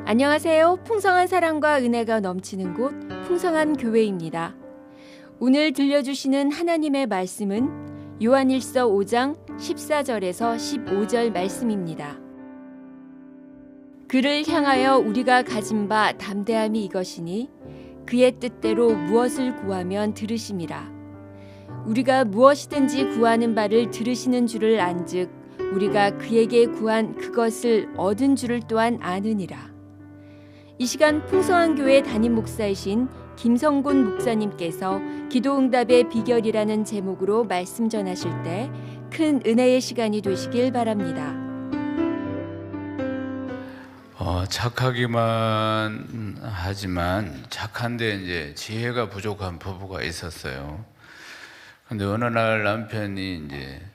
안녕하세요. 풍성한 사랑과 은혜가 넘치는 곳 풍성한 교회입니다. 오늘 들려주시는 하나님의 말씀은 요한일서 5장 14절에서 15절 말씀입니다. 그를 향하여 우리가 가진 바 담대함이 이것이니 그의 뜻대로 무엇을 구하면 들으심이라. 우리가 무엇이든지 구하는 바를 들으시는 줄을 안즉 우리가 그에게 구한 그것을 얻은 줄을 또한 아느니라. 이 시간 풍성한 교회 담임 목사이신 김성곤 목사님께서 기도응답의 비결이라는 제목으로 말씀 전하실 때 큰 은혜의 시간이 되시길 바랍니다. 착하기만 하지만 착한데 이제 지혜가 부족한 부부가 있었어요. 근데 어느 날 남편이 이제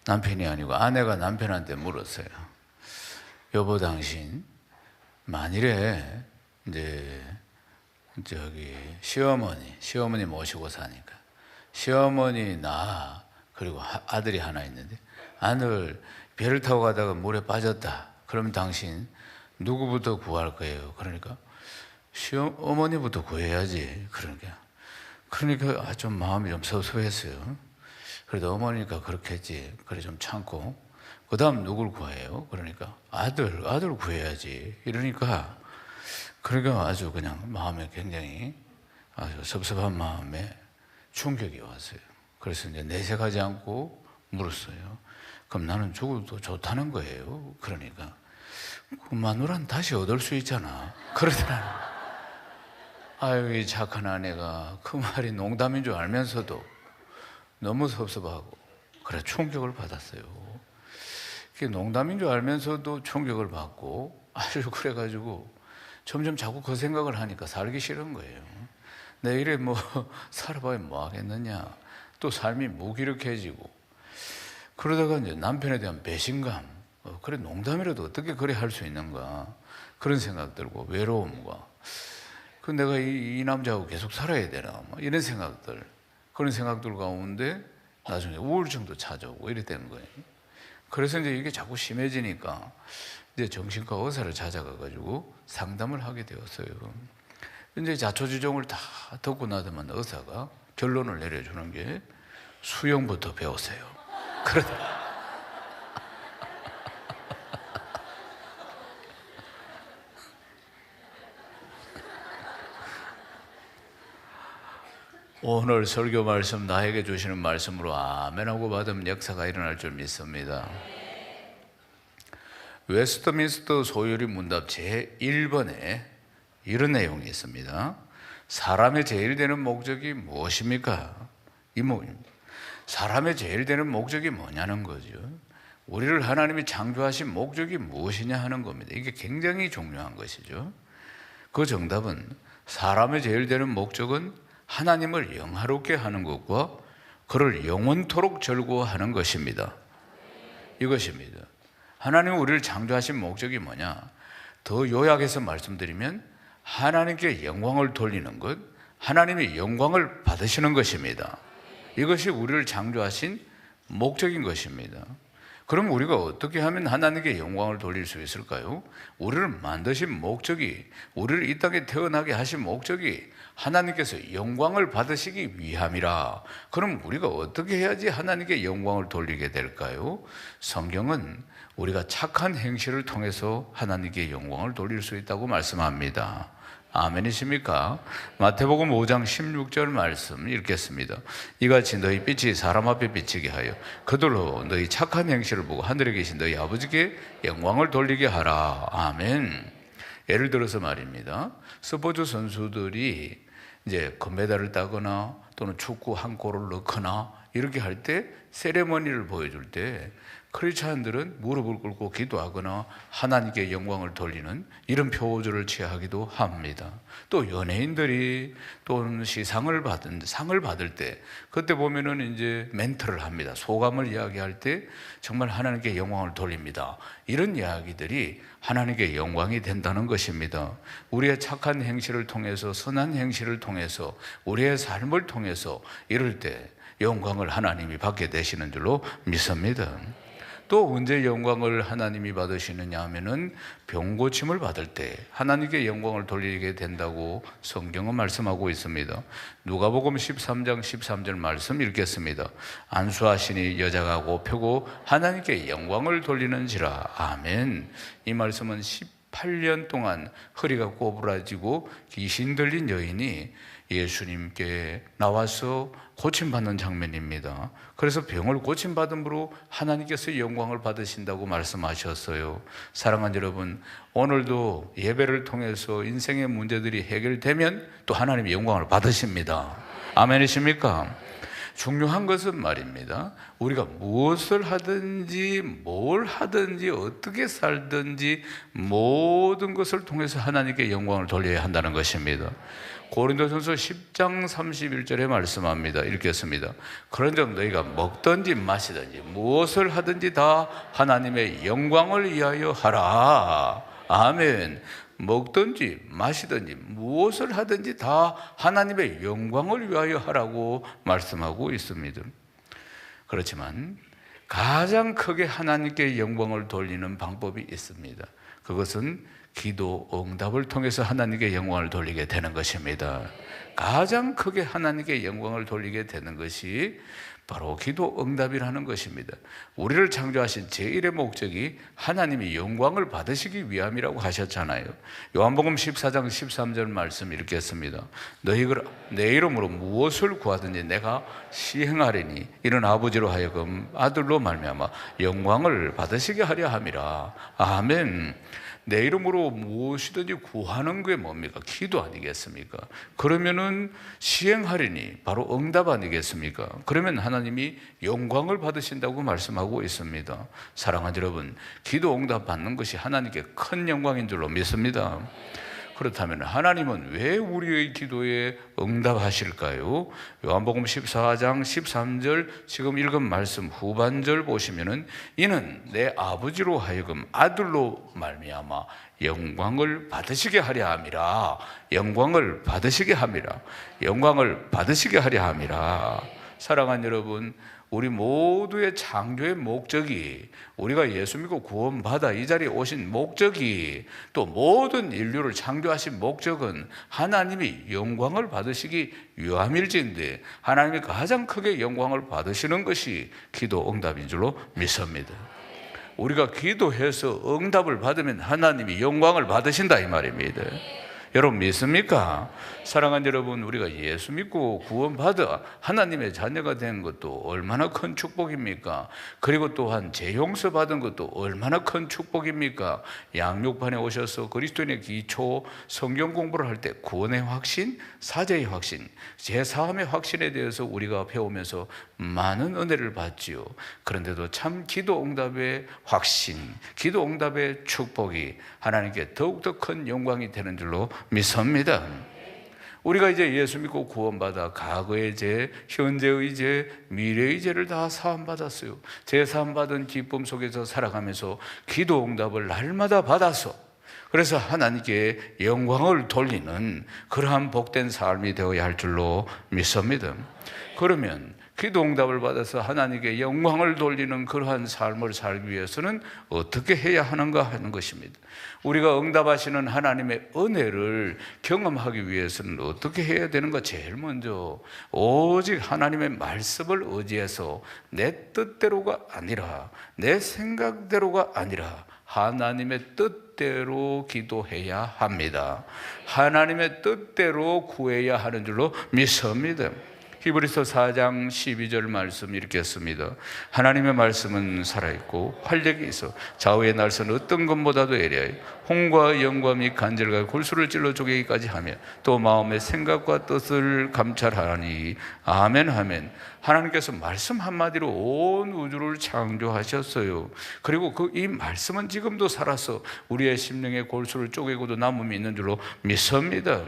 남편이 아니고 아내가 남편한테 물었어요. 여보, 당신 만일에 이제 저기 시어머니 모시고 사니까 시어머니 나 그리고 아들이 하나 있는데 아들 배를 타고 가다가 물에 빠졌다. 그러면 당신 누구부터 구할 거예요? 그러니까 시어머니부터 구해야지. 그러니까 좀 마음이 좀 섭섭했어요. 그래도 어머니가 그렇게 했지. 그래 좀 참고 그 다음 누굴 구해요? 그러니까 아들 구해야지. 이러니까 아주 그냥 마음에 굉장히 아주 섭섭한 마음에 충격이 왔어요. 그래서 이제 내색하지 않고 물었어요. 그럼 나는 죽어도 좋다는 거예요? 그러니까 그 마누라는 다시 얻을 수 있잖아. 그러더라고요. 아유, 이 착한 아내가 그 말이 농담인 줄 알면서도 너무 섭섭하고 그래 충격을 받았어요. 그게 농담인 줄 알면서도 충격을 받고 아주 그래가지고 점점 자꾸 그 생각을 하니까 살기 싫은 거예요. 내 이래 살아봐야 뭐 하겠느냐. 또 삶이 무기력해지고 그러다가 이제 남편에 대한 배신감, 그래 농담이라도 어떻게 그래 할 수 있는가 그런 생각 들고 외로움과 내가 이 남자하고 계속 살아야 되나 이런 생각들, 그런 생각들 가운데 나중에 우울증도 찾아오고 이래 되는 거예요. 그래서 이제 이게 자꾸 심해지니까 이제 정신과 의사를 찾아가가지고 상담을 하게 되었어요. 이제 자초지종을 다 듣고 나더만 의사가 결론을 내려주는 게 수영부터 배우세요. 그러더라. 오늘 설교 말씀 나에게 주시는 말씀으로 아멘하고 받으면 역사가 일어날 줄 믿습니다. 웨스트민스터 소요리 문답 제1번에 이런 내용이 있습니다. 사람의 제일 되는 목적이 무엇입니까? 사람의 제일 되는 목적이 뭐냐는 거죠. 우리를 하나님이 창조하신 목적이 무엇이냐 하는 겁니다. 이게 굉장히 중요한 것이죠. 그 정답은 사람의 제일 되는 목적은 하나님을 영화롭게 하는 것과 그를 영원토록 즐거워하는 것입니다. 이것입니다. 하나님은 우리를 창조하신 목적이 뭐냐? 더 요약해서 말씀드리면 하나님께 영광을 돌리는 것, 하나님의 영광을 받으시는 것입니다. 이것이 우리를 창조하신 목적인 것입니다. 그럼 우리가 어떻게 하면 하나님께 영광을 돌릴 수 있을까요? 우리를 만드신 목적이, 우리를 이 땅에 태어나게 하신 목적이 하나님께서 영광을 받으시기 위함이라. 그럼 우리가 어떻게 해야지 하나님께 영광을 돌리게 될까요? 성경은 우리가 착한 행실을 통해서 하나님께 영광을 돌릴 수 있다고 말씀합니다. 아멘이십니까? 마태복음 5장 16절 말씀 읽겠습니다. 이같이 너희 빛이 사람 앞에 비치게 하여 그들로 너희 착한 행실을 보고 하늘에 계신 너희 아버지께 영광을 돌리게 하라. 아멘. 예를 들어서 말입니다. 스포츠 선수들이 이제 금메달을 따거나 또는 축구 한 골을 넣거나 이렇게 할 때 세레머니를 보여줄 때 크리스찬들은 무릎을 꿇고 기도하거나 하나님께 영광을 돌리는 이런 표조를 취하기도 합니다. 또 연예인들이 또는 상을 받을 때 그때 보면은 이제 멘트를 합니다. 소감을 이야기할 때 정말 하나님께 영광을 돌립니다. 이런 이야기들이 하나님께 영광이 된다는 것입니다. 우리의 착한 행실을 통해서, 선한 행실을 통해서, 우리의 삶을 통해서 이럴 때 영광을 하나님이 받게 되시는 줄로 믿습니다. 또 언제 영광을 하나님이 받으시느냐 하면은 병고침을 받을 때 하나님께 영광을 돌리게 된다고 성경은 말씀하고 있습니다. 누가복음 13장 13절 말씀 읽겠습니다. 안수하시니 여자가 곱펴고 하나님께 영광을 돌리는지라. 아멘. 이 말씀은 18년 동안 허리가 꼬부라지고 귀신 들린 여인이 예수님께 나와서 고침받는 장면입니다. 그래서 병을 고침받음으로 하나님께서 영광을 받으신다고 말씀하셨어요. 사랑하는 여러분, 오늘도 예배를 통해서 인생의 문제들이 해결되면 또 하나님이 영광을 받으십니다. 아멘이십니까? 중요한 것은 말입니다, 우리가 무엇을 하든지 뭘 하든지 어떻게 살든지 모든 것을 통해서 하나님께 영광을 돌려야 한다는 것입니다. 고린도전서 10장 31절에 말씀합니다. 읽겠습니다. 그런즉 너희가 먹든지 마시든지 무엇을 하든지 다 하나님의 영광을 위하여 하라. 아멘. 먹든지 마시든지 무엇을 하든지 다 하나님의 영광을 위하여 하라고 말씀하고 있습니다. 그렇지만 가장 크게 하나님께 영광을 돌리는 방법이 있습니다. 그것은 기도 응답을 통해서 하나님께 영광을 돌리게 되는 것입니다. 가장 크게 하나님께 영광을 돌리게 되는 것이 바로 기도 응답이라는 것입니다. 우리를 창조하신 제1의 목적이 하나님이 영광을 받으시기 위함이라고 하셨잖아요. 요한복음 14장 13절 말씀 읽겠습니다. 너희가 내 이름으로 무엇을 구하든지 내가 시행하리니 이는 아버지로 하여금 아들로 말미암아 영광을 받으시게 하려 함이라. 아멘. 내 이름으로 무엇이든지 구하는 게 뭡니까? 기도 아니겠습니까? 그러면은 시행하리니 바로 응답 아니겠습니까? 그러면 하나님이 영광을 받으신다고 말씀하고 있습니다. 사랑하는 여러분, 기도 응답 받는 것이 하나님께 큰 영광인 줄로 믿습니다. 그렇다면 하나님은 왜 우리의 기도에 응답하실까요? 요한복음 14장 13절 지금 읽은 말씀 후반절 보시면은 이는 내 아버지로 하여금 아들로 말미암아 영광을 받으시게 하려 함이라. 영광을 받으시게 함이라. 영광을 받으시게 하려 함이라. 사랑하는 여러분, 우리 모두의 창조의 목적이, 우리가 예수 믿고 구원받아 이 자리에 오신 목적이, 또 모든 인류를 창조하신 목적은 하나님이 영광을 받으시기 위함일진데 하나님이 가장 크게 영광을 받으시는 것이 기도 응답인 줄로 믿습니다. 우리가 기도해서 응답을 받으면 하나님이 영광을 받으신다 이 말입니다. 여러분 믿습니까? 사랑하는 여러분, 우리가 예수 믿고 구원받아 하나님의 자녀가 된 것도 얼마나 큰 축복입니까? 그리고 또한 재용서 받은 것도 얼마나 큰 축복입니까? 양육반에 오셔서 그리스도인의 기초 성경 공부를 할 때 구원의 확신, 사죄의 확신, 제사함의 확신에 대해서 우리가 배우면서 많은 은혜를 받지요. 그런데도 참 기도 응답의 확신, 기도 응답의 축복이 하나님께 더욱더 큰 영광이 되는 줄로 믿습니다. 우리가 이제 예수 믿고 구원받아 과거의 죄, 현재의 죄, 미래의 죄를 다 사함받았어요. 제사함받은 기쁨 속에서 살아가면서 기도 응답을 날마다 받아서, 그래서 하나님께 영광을 돌리는 그러한 복된 삶이 되어야 할 줄로 믿습니다. 그러면 기도 응답을 받아서 하나님께 영광을 돌리는 그러한 삶을 살기 위해서는 어떻게 해야 하는가 하는 것입니다. 우리가 응답하시는 하나님의 은혜를 경험하기 위해서는 어떻게 해야 되는가? 제일 먼저 오직 하나님의 말씀을 의지해서 내 뜻대로가 아니라, 내 생각대로가 아니라 하나님의 뜻대로 기도해야 합니다. 하나님의 뜻대로 구해야 하는 줄로 믿습니다. 히브리서 4장 12절 말씀 읽겠습니다. 하나님의 말씀은 살아있고 활력이 있어 좌우의 날선 어떤 것보다도 예리하여 홍과 영과 및 간절과 골수를 찔러 쪼개기까지 하며 또 마음의 생각과 뜻을 감찰하니. 아멘 아멘. 하나님께서 말씀 한마디로 온 우주를 창조하셨어요. 그리고 이 말씀은 지금도 살아서 우리의 심령의 골수를 쪼개고도 남음이 있는 줄로 믿습니다.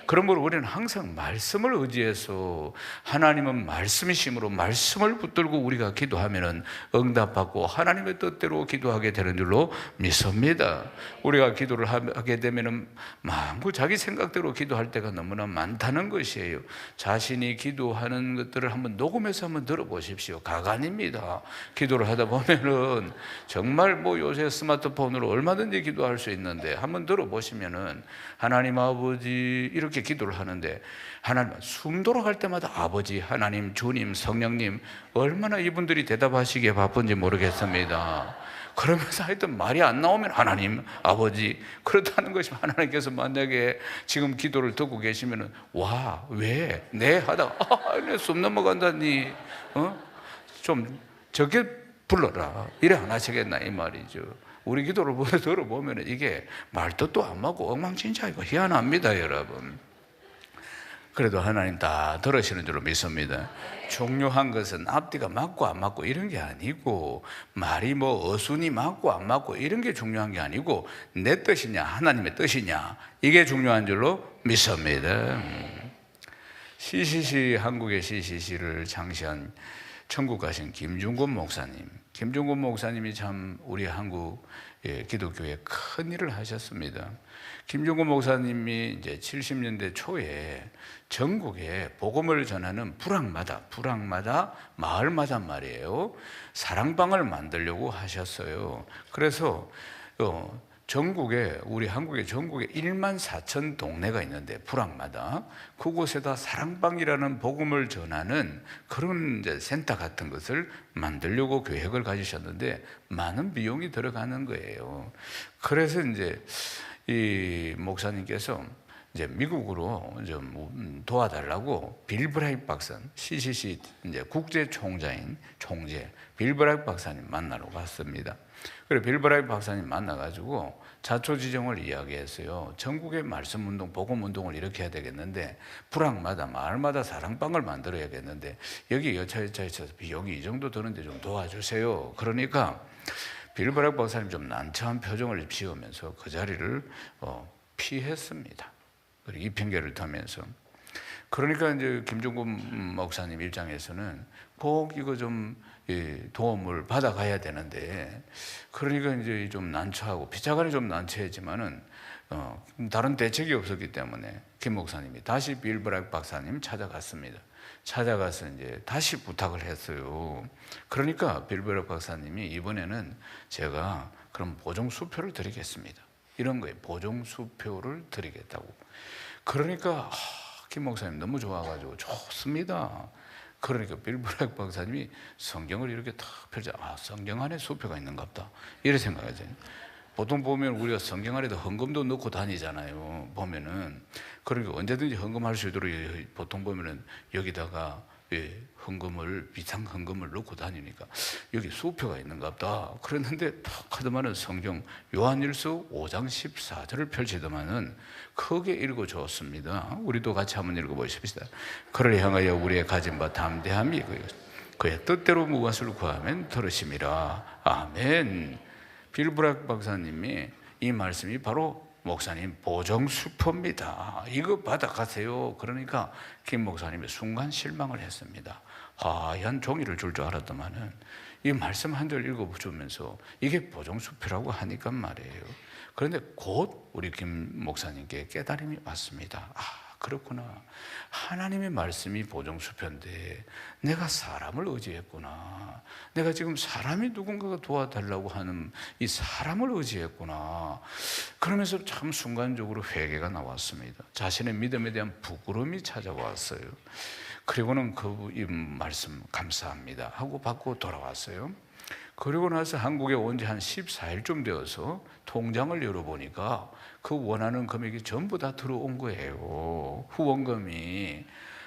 그러므로 우리는 항상 말씀을 의지해서, 하나님은 말씀이심으로 말씀을 붙들고 우리가 기도하면 응답받고 하나님의 뜻대로 기도하게 되는 줄로 믿습니다. 우리가 기도를 하게 되면 마음껏 자기 생각대로 기도할 때가 너무나 많다는 것이에요. 자신이 기도하는 것들을 한번 녹음해 녹음해서 한번 들어보십시오. 가관입니다. 기도를 하다 보면은 정말 뭐 요새 스마트폰으로 얼마든지 기도할 수 있는데 한번 들어보시면은 하나님 아버지 이렇게 기도를 하는데 하나님 숨 돌아갈 때마다 아버지, 하나님, 주님, 성령님 얼마나 이분들이 대답하시기에 바쁜지 모르겠습니다. 그러면서 하여튼 말이 안 나오면 하나님, 아버지, 그렇다는 것이 하나님께서 만약에 지금 기도를 듣고 계시면은 와, 왜? 네? 하다가 내 숨 넘어간다니 좀 적게 불러라 이래 안 하시겠나 이 말이죠. 우리 기도를 들어보면 이게 말뜻도 안 맞고 엉망진창이고 희한합니다 여러분. 그래도 하나님 다 들으시는 줄로 믿습니다. 중요한 것은 앞뒤가 맞고 안 맞고 이런 게 아니고 말이 뭐 어순이 맞고 안 맞고 이런 게 중요한 게 아니고 내 뜻이냐 하나님의 뜻이냐 이게 중요한 줄로 믿습니다. CCC 한국의 CCC를 창시한 천국 가신 김중곤 목사님, 김중곤 목사님이 참 우리 한국 기독교에 큰 일을 하셨습니다. 김중곤 목사님이 이제 70년대 초에 전국에 복음을 전하는 부락마다 마을마다 말이에요, 사랑방을 만들려고 하셨어요. 그래서 전국에 우리 한국의 전국에 1만 4천 동네가 있는데 부락마다 그곳에다 사랑방이라는 복음을 전하는 그런 이제 센터 같은 것을 만들려고 계획을 가지셨는데 많은 비용이 들어가는 거예요. 그래서 이제 이 목사님께서 이제 미국으로 좀 도와달라고 빌 브라이트 박사, CCC 이제 국제 총재 빌 브라이트 박사님 만나러 갔습니다. 그래 빌 브라이트 박사님 만나가지고 자초지종을 이야기했어요. 전국의 말씀운동, 복음운동을 이렇게 해야 되겠는데 부락마다 마을마다 사랑방을 만들어야겠는데 여기 여차여차 있어서 비용이 이 정도 드는데 좀 도와주세요. 그러니까 빌 브라이트 박사님 좀 난처한 표정을 지으면서 그 자리를 피했습니다. 그리고 이 핑계를 대면서 그러니까 이제 김중곤 목사님 입장에서는 꼭 이거 좀 도움을 받아가야 되는데 그러니까 이제 좀 난처하고 비자간이 좀 난처했지만은 다른 대책이 없었기 때문에 김 목사님이 다시 빌 브라이트 박사님 찾아갔습니다. 찾아가서 이제 다시 부탁을 했어요. 그러니까 빌 브라이트 박사님이 이번에는 제가 그럼 보증수표를 드리겠습니다. 이런 거예요. 보증수표를 드리겠다고. 그러니까 김 목사님 너무 좋아가지고 좋습니다. 그러니까 빌 브라이트 박사님이 성경을 이렇게 탁 펼쳐 성경 안에 수표가 있는가 보다 이렇게 생각하죠. 보통 보면 우리가 성경 안에도 헌금도 넣고 다니잖아요. 보면은 그러니까 언제든지 헌금할 수 있도록 보통 보면은 여기다가 헌금을 비상 헌금을 넣고 다니니까 여기 수표가 있는가 보다 그랬는데 탁 하더만은 성경 요한일서 5장 14절을 펼치더만은 크게 읽어줬습니다. 우리도 같이 한번 읽어보십시다. 그를 향하여 우리의 가진 바 담대함이 그의 뜻대로 무엇을 구하면 들으심이라. 아멘. 빌 브라이트 박사님이 이 말씀이 바로 목사님 보정수표입니다. 이거 받아가세요. 그러니까 김 목사님이 순간 실망을 했습니다. 하얀 종이를 줄 줄 알았더만은 이 말씀 한 절 읽어주면서 이게 보정수표라고 하니까 말이에요. 그런데 곧 우리 김 목사님께 깨달음이 왔습니다. 그렇구나. 하나님의 말씀이 보정수표인데 내가 사람을 의지했구나. 내가 지금 사람이 누군가가 도와달라고 하는 이 사람을 의지했구나. 그러면서 참 순간적으로 회개가 나왔습니다. 자신의 믿음에 대한 부끄러움이 찾아왔어요. 그리고는 이 말씀 감사합니다 하고 받고 돌아왔어요. 그리고 나서 한국에 온 지 한 14일쯤 되어서 통장을 열어보니까 그 원하는 금액이 전부 다 들어온 거예요. 후원금이.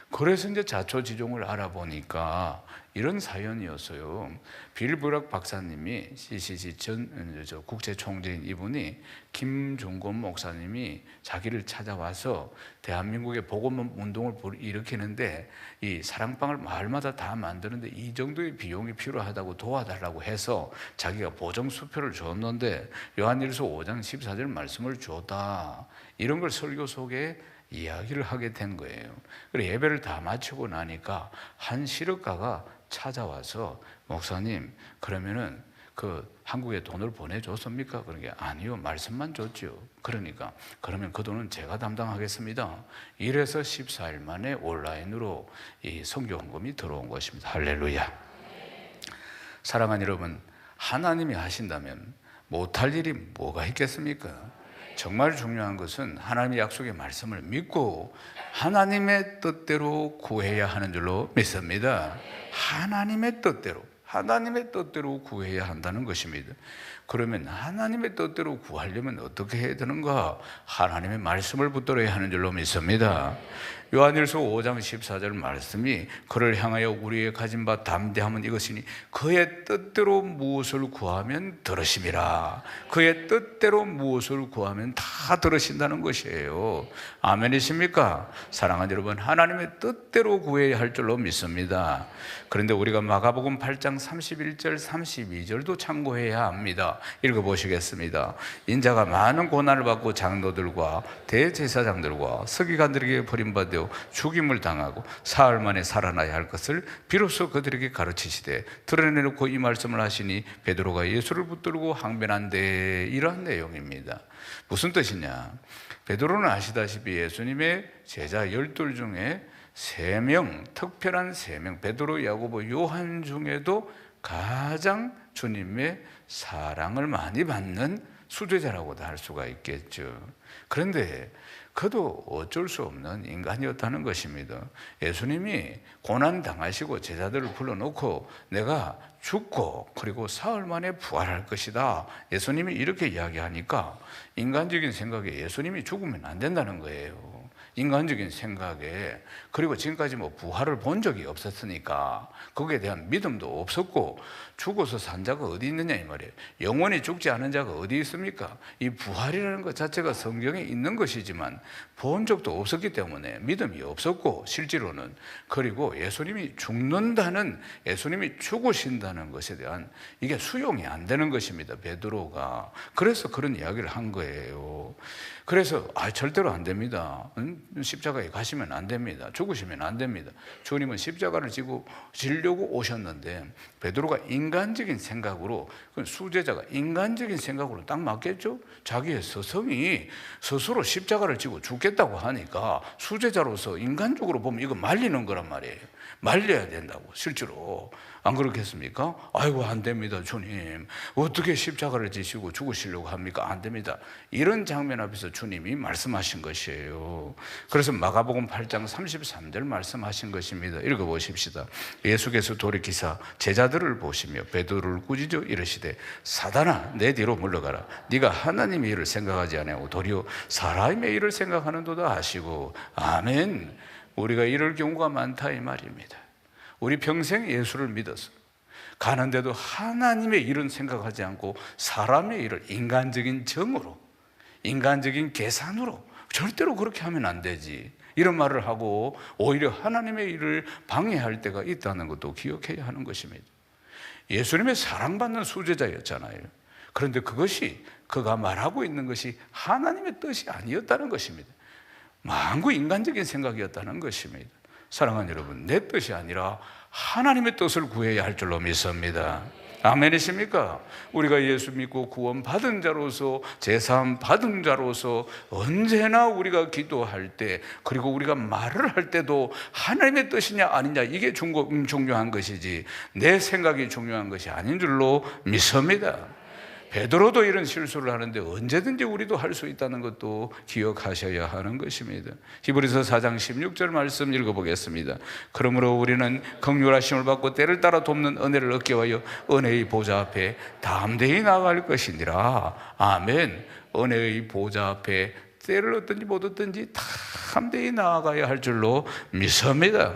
그래서 이제 자초지종을 알아보니까 이런 사연이었어요. 빌 브라이트 박사님이 CCC 국제 총재인 이분이 김중곤 목사님이 자기를 찾아와서 대한민국의 복음 운동을 일으키는데 이 사랑방을 마을마다 다 만드는데 이 정도의 비용이 필요하다고 도와달라고 해서 자기가 보정수표를 줬는데 요한일서 5장 14절 말씀을 줬다. 이런 걸 설교 속에 이야기를 하게 된 거예요. 그래서 예배를 다 마치고 나니까 한 시력가가 찾아와서 목사님 그러면은 한국에 돈을 보내줬습니까? 그런 게 아니요, 말씀만 줬죠. 그러니까 그러면 그 돈은 제가 담당하겠습니다. 이래서 14일 만에 온라인으로 이 선교 헌금이 들어온 것입니다. 할렐루야. 사랑하는 여러분, 하나님이 하신다면 못할 일이 뭐가 있겠습니까? 정말 중요한 것은 하나님의 약속의 말씀을 믿고 하나님의 뜻대로 구해야 하는 줄로 믿습니다. 하나님의 뜻대로 구해야 한다는 것입니다. 그러면 하나님의 뜻대로 구하려면 어떻게 해야 되는가? 하나님의 말씀을 붙들어야 하는 줄로 믿습니다. 요한일서 5장 14절 말씀이 그를 향하여 우리의 가진 바 담대함은 이것이니 그의 뜻대로 무엇을 구하면 들으심이라. 그의 뜻대로 무엇을 구하면 다 들으신다는 것이에요. 아멘이십니까? 사랑하는 여러분, 하나님의 뜻대로 구해야 할 줄로 믿습니다. 그런데 우리가 마가복음 8장 31절 32절도 참고해야 합니다. 읽어보시겠습니다. 인자가 많은 고난을 받고 장로들과 대제사장들과 서기관들에게 버림받아 죽임을 당하고 사흘 만에 살아나야 할 것을 비로소 그들에게 가르치시되 드러내놓고 이 말씀을 하시니 베드로가 예수를 붙들고 항변한데, 이러한 내용입니다. 무슨 뜻이냐? 베드로는 아시다시피 예수님의 제자 12 중에 3명, 특별한 3명, 베드로, 야고보, 요한 중에도 가장 주님의 사랑을 많이 받는 수제자라고도 할 수가 있겠죠. 그런데 그도 어쩔 수 없는 인간이었다는 것입니다. 예수님이 고난 당하시고 제자들을 불러놓고 내가 죽고 그리고 사흘 만에 부활할 것이다, 예수님이 이렇게 이야기하니까 인간적인 생각에 예수님이 죽으면 안 된다는 거예요. 인간적인 생각에. 그리고 지금까지 부활을 본 적이 없었으니까 거기에 대한 믿음도 없었고, 죽어서 산 자가 어디 있느냐 이 말이에요. 영원히 죽지 않은 자가 어디 있습니까? 이 부활이라는 것 자체가 성경에 있는 것이지만 본 적도 없었기 때문에 믿음이 없었고, 실제로는. 그리고 예수님이 죽는다는, 예수님이 죽으신다는 것에 대한 이게 수용이 안 되는 것입니다, 베드로가. 그래서 그런 이야기를 한 거예요. 그래서 절대로 안 됩니다. 십자가에 가시면 안 됩니다. 죽으시면 안 됩니다. 주님은 십자가를 지려고 오셨는데 베드로가 인간적인 생각으로, 수제자가 인간적인 생각으로 딱 맞겠죠? 자기의 스승이 스스로 십자가를 지고 죽겠다고 하니까 수제자로서 인간적으로 보면 이거 말리는 거란 말이에요. 말려야 된다고, 실제로. 안 그렇겠습니까? 아이고, 안 됩니다, 주님. 어떻게 십자가를 지시고 죽으시려고 합니까? 안 됩니다. 이런 장면 앞에서 주님이 말씀하신 것이에요. 그래서 마가복음 8장 33절 말씀하신 것입니다. 읽어보십시다. 예수께서 돌이키사 제자들을 보시며 베드로를 꾸짖어 이르시되 사단아, 내 뒤로 물러가라. 네가 하나님의 일을 생각하지 아니하고 도리어 사람의 일을 생각하는도다 하시고. 아멘. 우리가 이럴 경우가 많다 이 말입니다. 우리 평생 예수를 믿어서 가는데도 하나님의 일은 생각하지 않고 사람의 일을 인간적인 정으로, 인간적인 계산으로, 절대로 그렇게 하면 안 되지, 이런 말을 하고 오히려 하나님의 일을 방해할 때가 있다는 것도 기억해야 하는 것입니다. 예수님의 사랑받는 수제자였잖아요. 그런데 그것이, 그가 말하고 있는 것이 하나님의 뜻이 아니었다는 것입니다. 만구 인간적인 생각이었다는 것입니다. 사랑하는 여러분, 내 뜻이 아니라 하나님의 뜻을 구해야 할 줄로 믿습니다. 아멘이십니까? 우리가 예수 믿고 구원 받은 자로서, 제사함 받은 자로서 언제나 우리가 기도할 때, 그리고 우리가 말을 할 때도 하나님의 뜻이냐 아니냐, 이게 중요한 것이지 내 생각이 중요한 것이 아닌 줄로 믿습니다. 베드로도 이런 실수를 하는데 언제든지 우리도 할 수 있다는 것도 기억하셔야 하는 것입니다. 히브리서 4장 16절 말씀 읽어보겠습니다. 그러므로 우리는 긍휼하심을 받고 때를 따라 돕는 은혜를 얻기 위하여 은혜의 보좌 앞에 담대히 나아갈 것이니라. 아멘. 은혜의 보좌 앞에 때를 얻든지 못 얻든지 담대히 나아가야 할 줄로 믿습니다.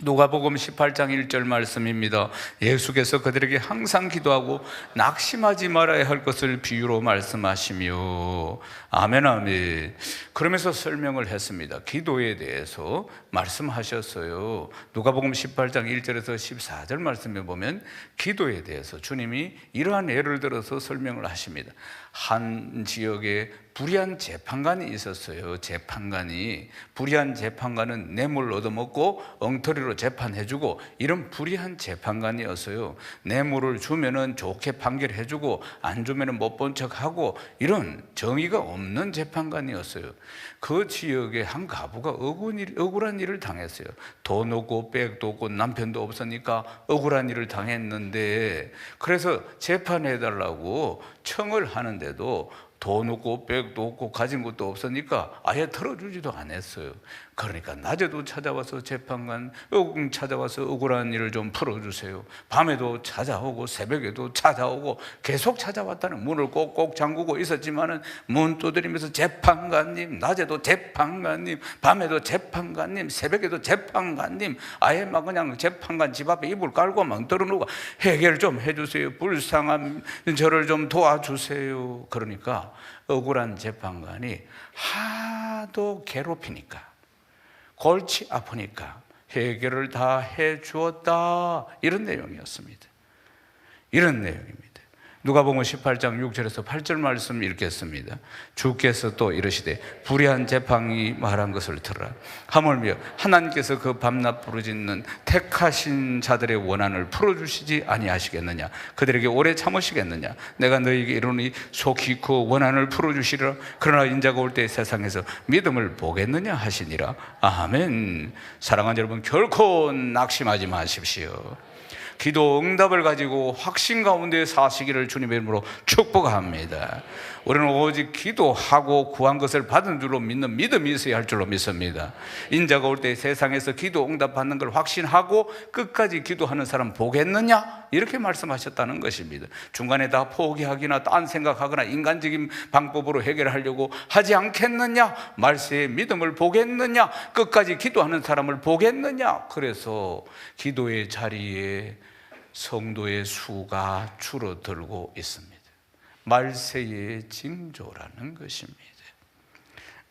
누가복음 18장 1절 말씀입니다. 예수께서 그들에게 항상 기도하고 낙심하지 말아야 할 것을 비유로 말씀하시며. 아멘, 아멘. 그러면서 설명을 했습니다. 기도에 대해서 말씀하셨어요. 누가복음 18장 1절에서 14절 말씀에 보면 기도에 대해서 주님이 이러한 예를 들어서 설명을 하십니다. 한 지역에 불의한 재판관이 있었어요. 재판관이, 불의한 재판관은 뇌물 얻어먹고 엉터리로 임의로 재판해주고 이런 불의한 재판관이었어요. 뇌물을 주면은 좋게 판결해주고 안 주면은 못 본 척하고 이런 정의가 없는 재판관이었어요. 그 지역에 한 가부가 억울한 일을 당했어요. 돈 없고 백도 없고 남편도 없으니까 억울한 일을 당했는데, 그래서 재판해달라고 청을 하는데도 돈 없고 백도 없고 가진 것도 없으니까 아예 털어주지도 않았어요. 그러니까 낮에도 찾아와서 재판관 찾아와서 억울한 일을 좀 풀어주세요. 밤에도 찾아오고 새벽에도 찾아오고 계속 찾아왔다는, 문을 꼭꼭 잠그고 있었지만은 문 두드리면서 재판관님, 낮에도 재판관님, 밤에도 재판관님, 새벽에도 재판관님, 아예 막 그냥 재판관 집 앞에 이불 깔고 막 떨어놓고 해결 좀 해주세요. 불쌍한 저를 좀 도와주세요. 그러니까 억울한 재판관이 하도 괴롭히니까, 골치 아프니까 해결을 다 해주었다, 이런 내용이었습니다. 이런 내용입니다. 누가복음 18장 6절에서 8절 말씀 읽겠습니다. 주께서 또 이르시되 불의한 재판이 말한 것을 들으라. 하물며 하나님께서 그 밤낮 부르짖는 택하신 자들의 원한을 풀어주시지 아니하시겠느냐? 그들에게 오래 참으시겠느냐? 내가 너희에게 이르노니 속히 그 원한을 풀어주시리라. 그러나 인자가 올 때 세상에서 믿음을 보겠느냐 하시니라. 아멘. 사랑하는 여러분, 결코 낙심하지 마십시오. 기도 응답을 가지고 확신 가운데 사시기를 주님의 이름으로 축복합니다. 우리는 오직 기도하고 구한 것을 받은 줄로 믿는 믿음이 있어야 할 줄로 믿습니다. 인자가 올 때 세상에서 기도 응답 받는 걸 확신하고 끝까지 기도하는 사람 보겠느냐? 이렇게 말씀하셨다는 것입니다. 중간에 다 포기하기나 딴 생각하거나 인간적인 방법으로 해결하려고 하지 않겠느냐? 말세에 믿음을 보겠느냐? 끝까지 기도하는 사람을 보겠느냐? 그래서 기도의 자리에 성도의 수가 줄어들고 있습니다. 말세의 징조라는 것입니다.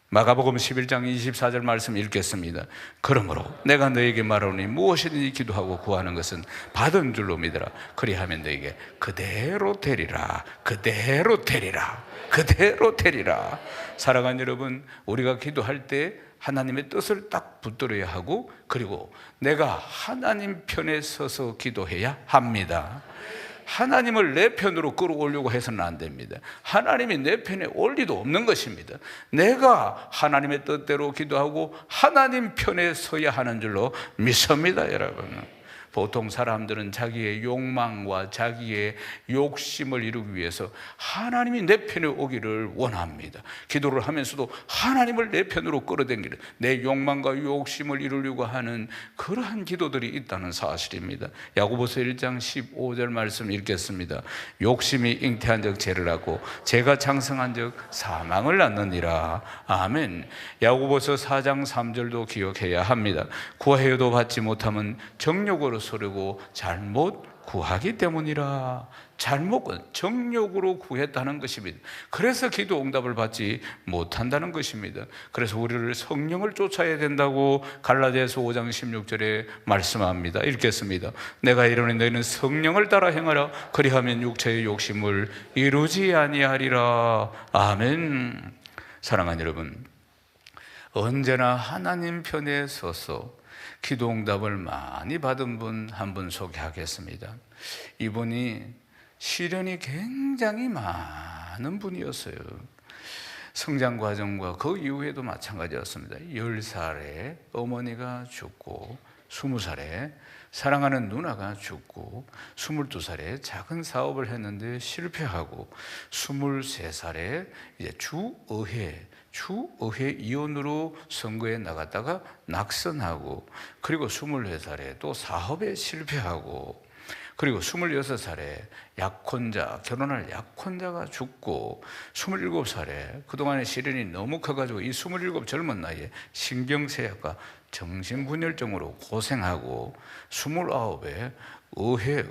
마가복음 11장 24절 말씀 읽겠습니다. 그러므로 내가 너에게 말하노니 무엇이든지 기도하고 구하는 것은 받은 줄로 믿으라. 그리하면 너에게 그대로 되리라. 그대로 되리라. 그대로 되리라. 사랑하는 여러분, 우리가 기도할 때 하나님의 뜻을 딱 붙들어야 하고, 그리고 내가 하나님 편에 서서 기도해야 합니다. 하나님을 내 편으로 끌어올려고 해서는 안 됩니다. 하나님이 내 편에 올 리도 없는 것입니다. 내가 하나님의 뜻대로 기도하고 하나님 편에 서야 하는 줄로 믿습니다, 여러분. 보통 사람들은 자기의 욕망과 자기의 욕심을 이루기 위해서 하나님이 내 편에 오기를 원합니다. 기도를 하면서도 하나님을 내 편으로 끌어당기는, 내 욕망과 욕심을 이루려고 하는 그러한 기도들이 있다는 사실입니다. 야고보서 1장 15절 말씀 읽겠습니다. 욕심이 잉태한 적 죄를 하고 죄가 장성한 적 사망을 낳느니라. 아멘. 야고보서 4장 3절도 기억해야 합니다. 구하여도 받지 못하면 정욕으로 소르고 잘못 구하기 때문이라. 잘못, 정욕으로 구했다는 것입니다. 그래서 기도 응답을 받지 못한다는 것입니다. 그래서 우리를 성령을 쫓아야 된다고 갈라디아서 5장 16절에 말씀합니다. 읽겠습니다. 내가 이르노니 너희는 성령을 따라 행하라. 그리하면 육체의 욕심을 이루지 아니하리라. 아멘. 사랑하는 여러분, 언제나 하나님 편에 서서 기도 응답을 많이 받은 분 한 분 소개하겠습니다. 이분이 시련이 굉장히 많은 분이었어요. 성장 과정과 그 이후에도 마찬가지였습니다. 10살에 어머니가 죽고, 20살에 사랑하는 누나가 죽고, 22살에 작은 사업을 했는데 실패하고, 23살에 이제 주의회 의원으로 선거에 나갔다가 낙선하고, 그리고 24살에 또 사업에 실패하고, 그리고 26살에 결혼할 약혼자가 죽고, 27살에 그동안의 시련이 너무 커가지고 이 27 젊은 나이에 신경쇠약과 정신분열증으로 고생하고, 29에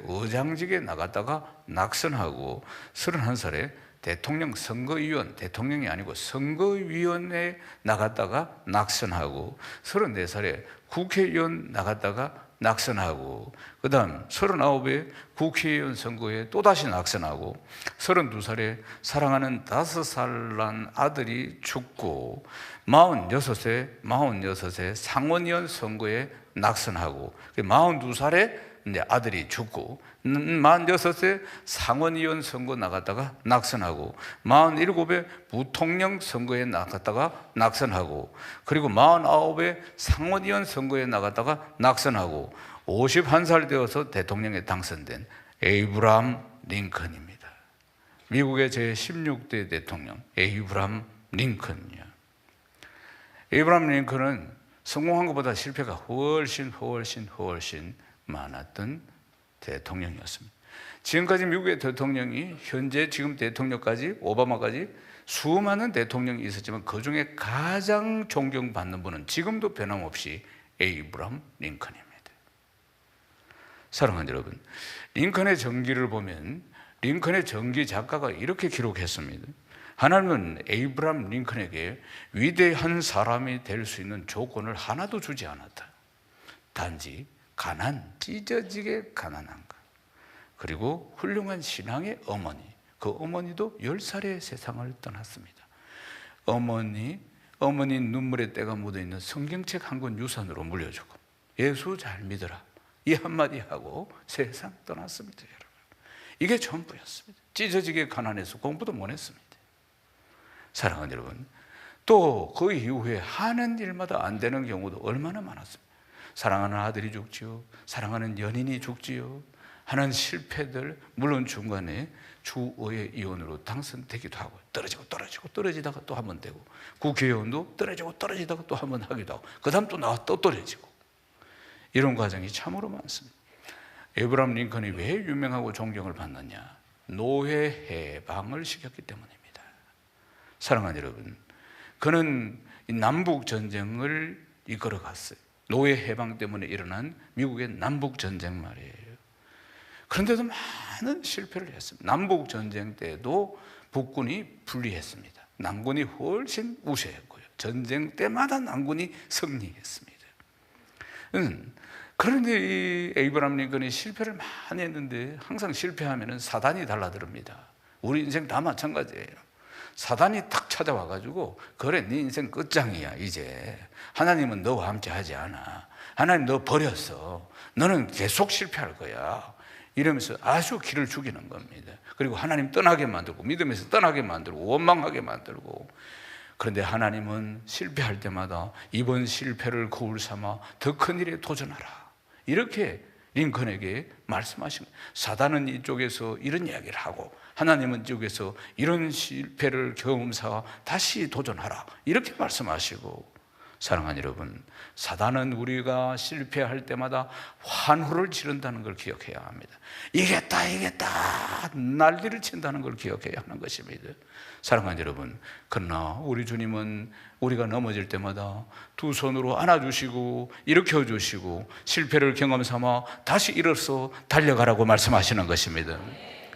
의장직에 나갔다가 낙선하고, 31살에 대통령이 아니고 선거위원회에 나갔다가 낙선하고, 34살에 국회의원 나갔다가 낙선하고, 그 다음 39에 국회의원 선거에 또다시 낙선하고, 32살에 사랑하는 5살 난 아들이 죽고, 46세 상원의원 선거에 낙선하고 42살에 이제 아들이 죽고 46세 상원의원 선거 나갔다가 낙선하고 47에 부통령 선거에 나갔다가 낙선하고 그리고 49에 상원의원 선거에 나갔다가 낙선하고 51살 되어서 대통령에 당선된 에이브라함 링컨입니다. 미국의 제16대 대통령 에이브라함 링컨이요. 에이브라함 링컨은 성공한 것보다 실패가 훨씬 많았던 대통령이었습니다. 지금까지 미국의 대통령이 현재 지금 대통령까지 오바마까지 수많은 대통령이 있었지만 그중에 가장 존경받는 분은 지금도 변함없이 에이브라함 링컨입니다. 사랑하는 여러분, 링컨의 전기를 보면 링컨의 전기 작가가 이렇게 기록했습니다. 하나님은 에이브라함 링컨에게 위대한 사람이 될 수 있는 조건을 하나도 주지 않았다. 단지 찢어지게 가난한 것, 그리고 훌륭한 신앙의 어머니, 그 어머니도 10살에 세상을 떠났습니다. 어머니 눈물의 때가 묻어있는 성경책 한 권 유산으로 물려주고 예수 잘 믿어라 이 한마디 하고 세상 떠났습니다. 여러분, 이게 전부였습니다. 찢어지게 가난해서 공부도 못했습니다. 사랑하는 여러분, 또 그 이후에 하는 일마다 안 되는 경우도 얼마나 많았습니다. 사랑하는 아들이 죽지요, 사랑하는 연인이 죽지요, 하는 실패들, 물론 중간에 주의회 의원으로 당선되기도 하고 떨어지다가 또 한 번 되고, 국회의원도 떨어지다가 또 한 번 하기도 하고, 그 다음 또 나와 또 떨어지고, 이런 과정이 참으로 많습니다. 에이브라함 링컨이 왜 유명하고 존경을 받느냐? 노예 해방을 시켰기 때문입니다. 사랑하는 여러분, 그는 남북 전쟁을 이끌어 갔어요. 노예 해방 때문에 일어난 미국의 남북 전쟁 말이에요. 그런데도 많은 실패를 했습니다. 남북 전쟁 때도 북군이 불리했습니다. 남군이 훨씬 우세했고요. 전쟁 때마다 남군이 승리했습니다. 그런데 이 에이브라함 링컨이 실패를 많이 했는데 항상 실패하면 사단이 달라들습니다. 우리 인생 다 마찬가지예요. 사단이 탁 찾아와가지고 그래 네 인생 끝장이야. 이제 하나님은 너와 함께 하지 않아. 하나님 너 버렸어. 너는 계속 실패할 거야. 이러면서 아주 기를 죽이는 겁니다. 그리고 하나님 떠나게 만들고 믿음에서 떠나게 만들고 원망하게 만들고. 그런데 하나님은 실패할 때마다 이번 실패를 거울 삼아 더 큰 일에 도전하라, 이렇게 링컨에게 말씀하신 거예요. 사단은 이쪽에서 이런 이야기를 하고 하나님은 이쪽에서 이런 실패를 경험사 다시 도전하라, 이렇게 말씀하시고. 사랑하는 여러분, 사단은 우리가 실패할 때마다 환호를 지른다는 걸 기억해야 합니다. 이겼다 난리를 친다는 걸 기억해야 하는 것입니다. 사랑하는 여러분, 그러나 우리 주님은 우리가 넘어질 때마다 두 손으로 안아주시고 일으켜주시고 실패를 경험삼아 다시 일어서 달려가라고 말씀하시는 것입니다.